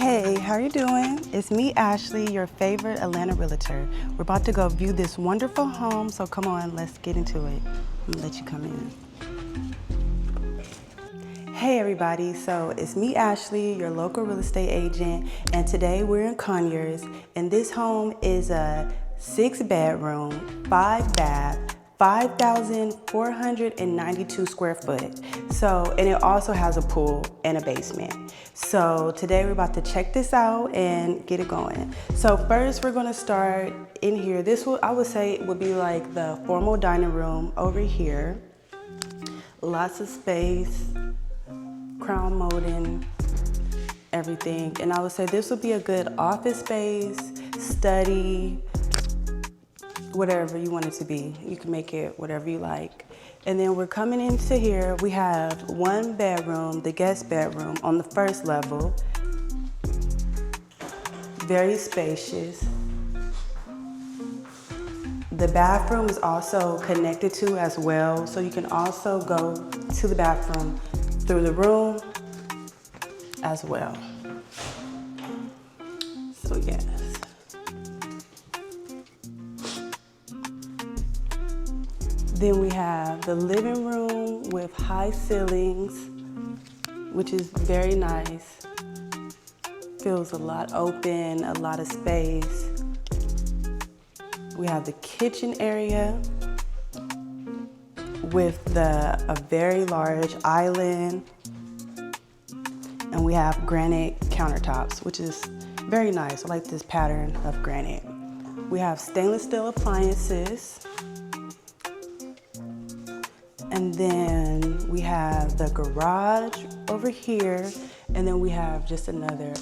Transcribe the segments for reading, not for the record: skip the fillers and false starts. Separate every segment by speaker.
Speaker 1: Hey, how are you doing? It's me, Ashley, your favorite Atlanta realtor. We're about to go view this wonderful home, so come on, let's get into it. I'm gonna let you come in. Hey everybody, so it's me, Ashley, your local real estate agent, and today we're in Conyers, and this home is a 6-bedroom, 5-bath, 5,492 square foot. So, and it also has a pool and a basement. So today we're about to check this out and get it going. So first we're gonna start in here. This will, I would say, would be like the formal dining room over here. Lots of space, crown molding, everything. And I would say this would be a good office space, study, whatever you want it to be. You can make it whatever you like. And then we're coming into here. We have 1 bedroom, the guest bedroom on the first level. Very spacious. The bathroom is also connected to as well. So you can also go to the bathroom through the room as well. So yes. Then we have the living room with high ceilings, which is very nice. Feels a lot open, a lot of space. We have the kitchen area with a very large island. And we have granite countertops, which is very nice. I like this pattern of granite. We have stainless steel appliances. And then we have the garage over here, and then we have just another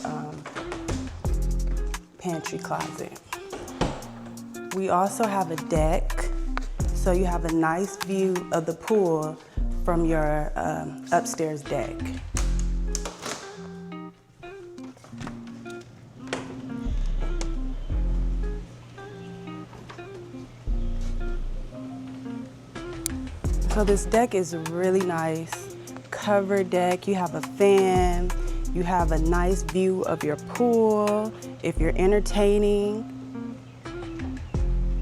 Speaker 1: pantry closet. We also have a deck, so you have a nice view of the pool from your upstairs deck. So this deck is really nice, covered deck. You have a fan, you have a nice view of your pool if you're entertaining.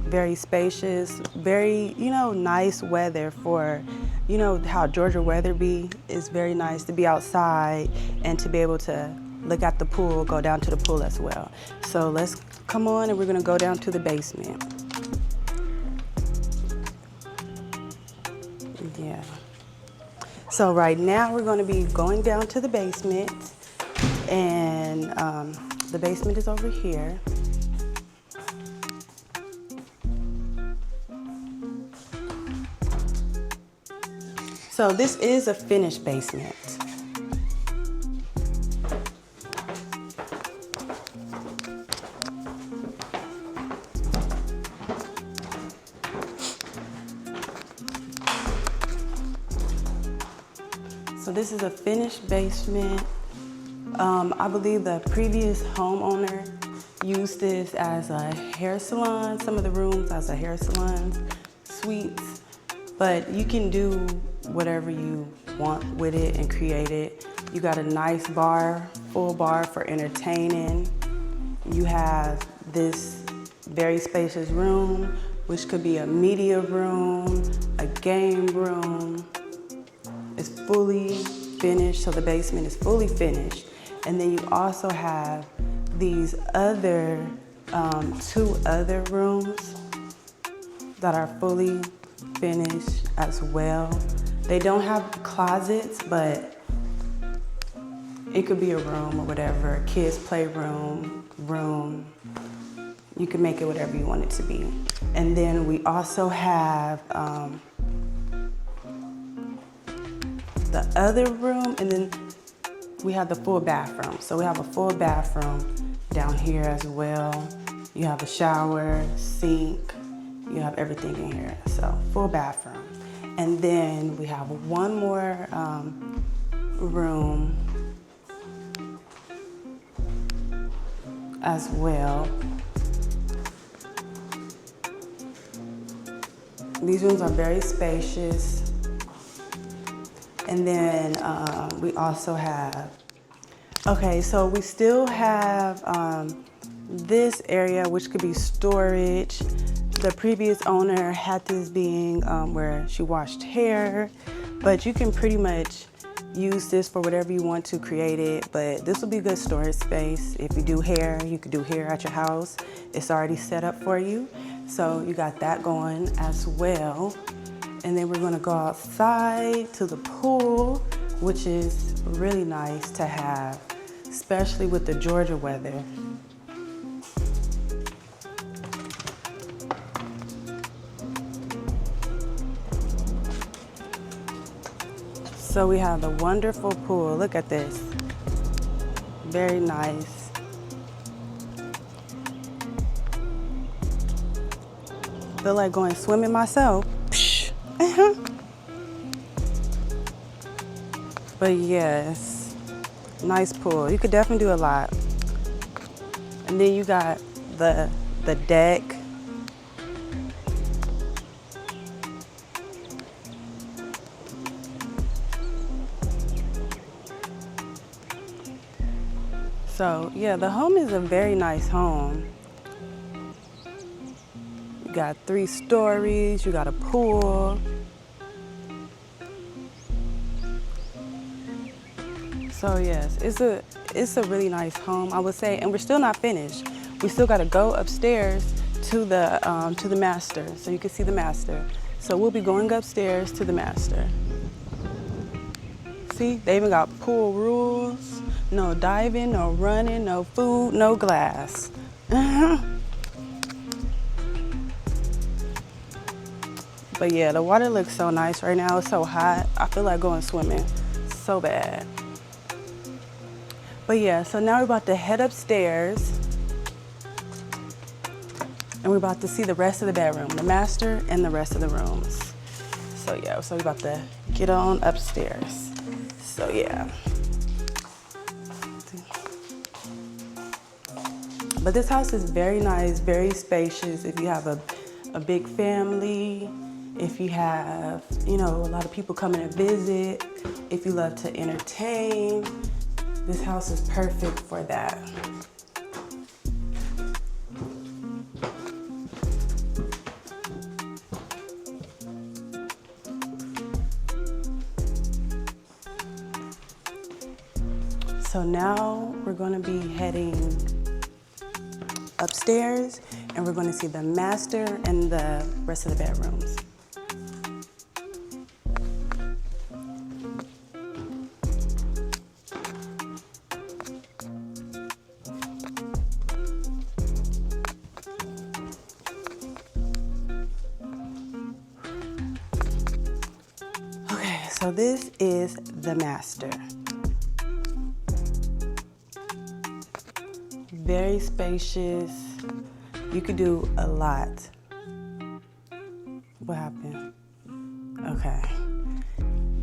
Speaker 1: Very spacious, very, nice weather for, how Georgia weather be. It's very nice to be outside and to be able to look at the pool, go down to the pool as well. So let's come on and we're gonna go down to the basement. Yeah. So right now we're going to be going down to the basement, and the basement is over here. So this is a finished basement. So this is a finished basement. I believe the previous homeowner used this as a hair salon, some of the rooms as a hair salon, suites, but you can do whatever you want with it and create it. You got a nice bar, full bar for entertaining. You have this very spacious room, which could be a media room, a game room. It's fully finished, so the basement is fully finished. And then you also have these other, 2 other rooms that are fully finished as well. They don't have closets, but it could be a room or whatever, kids' playroom, room. You can make it whatever you want it to be. And then we also have, the other room, and then we have the full bathroom. So we have a full bathroom down here as well. You have a shower, sink, you have everything in here. So full bathroom. And then we have one more room as well. These rooms are very spacious. And then we also have Okay, so we still have this area, which could be storage. The previous owner had this being where she washed hair, but you can pretty much use this for whatever you want to create it, but this will be good storage space. If you do hair, you could do hair at your house. It's already set up for you. So you got that going as well. And then we're gonna go outside to the pool, which is really nice to have, especially with the Georgia weather. So we have the wonderful pool. Look at this. Very nice. Feel like going swimming myself. But yes, nice pool. You could definitely do a lot. And then you got the deck. So yeah, the home is a very nice home. You got 3 stories, you got a pool. So yes, it's a really nice home, I would say, and we're still not finished. We still got to go upstairs to the master, so you can see the master. So we'll be going upstairs to the master. See, they even got pool rules. No diving, no running, no food, no glass. But yeah, the water looks so nice right now. It's so hot. I feel like going swimming so bad. But yeah, so now we're about to head upstairs and we're about to see the rest of the bedroom, the master and the rest of the rooms. So yeah, so we're about to get on upstairs. So yeah. But this house is very nice, very spacious. If you have a big family, if you have, you know, a lot of people coming to visit, if you love to entertain, this house is perfect for that. So now we're gonna be heading upstairs and we're gonna see the master and the rest of the bedrooms. Okay, so this is the master. Very spacious. You could do a lot. What happened? Okay.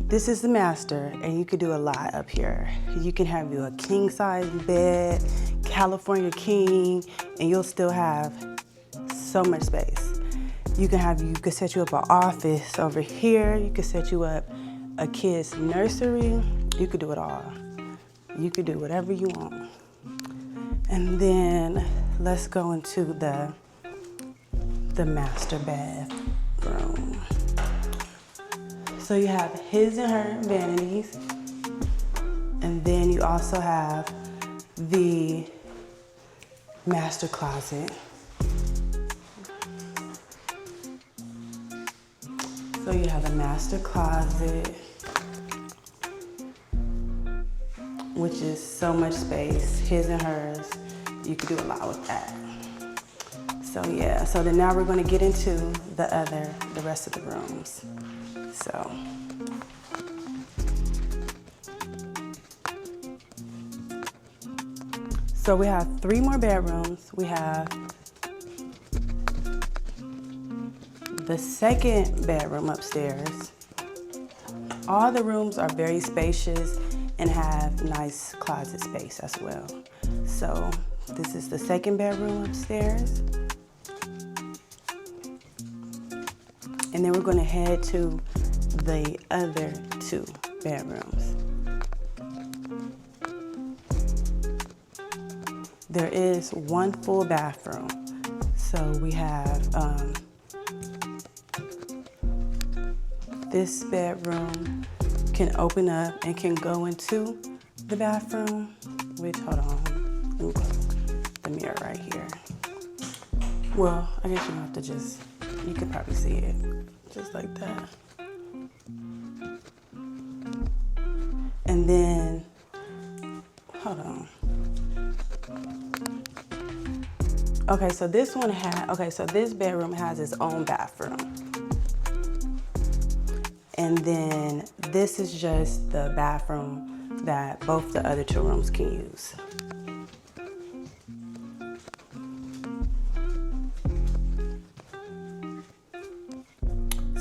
Speaker 1: This is the master, and you could do a lot up here. You can have you a king size bed, California king, and you'll still have so much space. You could set you up an office over here. You could set you up a kid's nursery. You could do it all. You could do whatever you want. And then let's go into the master bedroom. So you have his and her vanities, and then you also have the master closet. So you have the master closet, which is so much space, his and hers. You could do a lot with that. So yeah, so then now we're gonna get into the rest of the rooms. So we have 3 more bedrooms. We have the second bedroom upstairs. All the rooms are very spacious and have nice closet space as well. So this is the second bedroom upstairs. And then we're gonna head to the other 2 bedrooms. there is one full bathroom. So we have this bedroom can open up and can go into the bathroom, which, hold on, let me put the mirror right here. Well, I guess you don't have to just, you could probably see it, just like that. And then, hold on. Okay, so this one so this bedroom has its own bathroom. And then this is just the bathroom that both the other two rooms can use.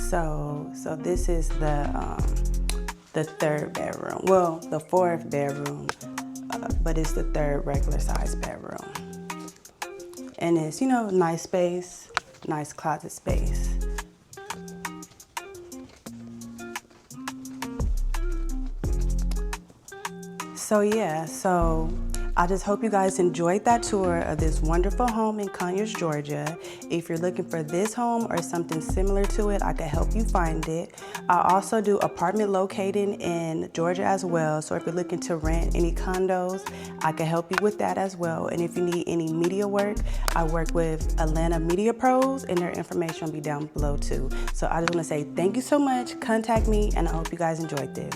Speaker 1: So this is the third bedroom. Well, the fourth bedroom, but it's the third regular size bedroom. And it's, you know, nice space, nice closet space. So yeah, so I just hope you guys enjoyed that tour of this wonderful home in Conyers, Georgia. If you're looking for this home or something similar to it, I can help you find it. I also do apartment locating in Georgia as well. So if you're looking to rent any condos, I can help you with that as well. And if you need any media work, I work with Atlanta Media Pros, and their information will be down below too. So I just want to say thank you so much. Contact me, and I hope you guys enjoyed this.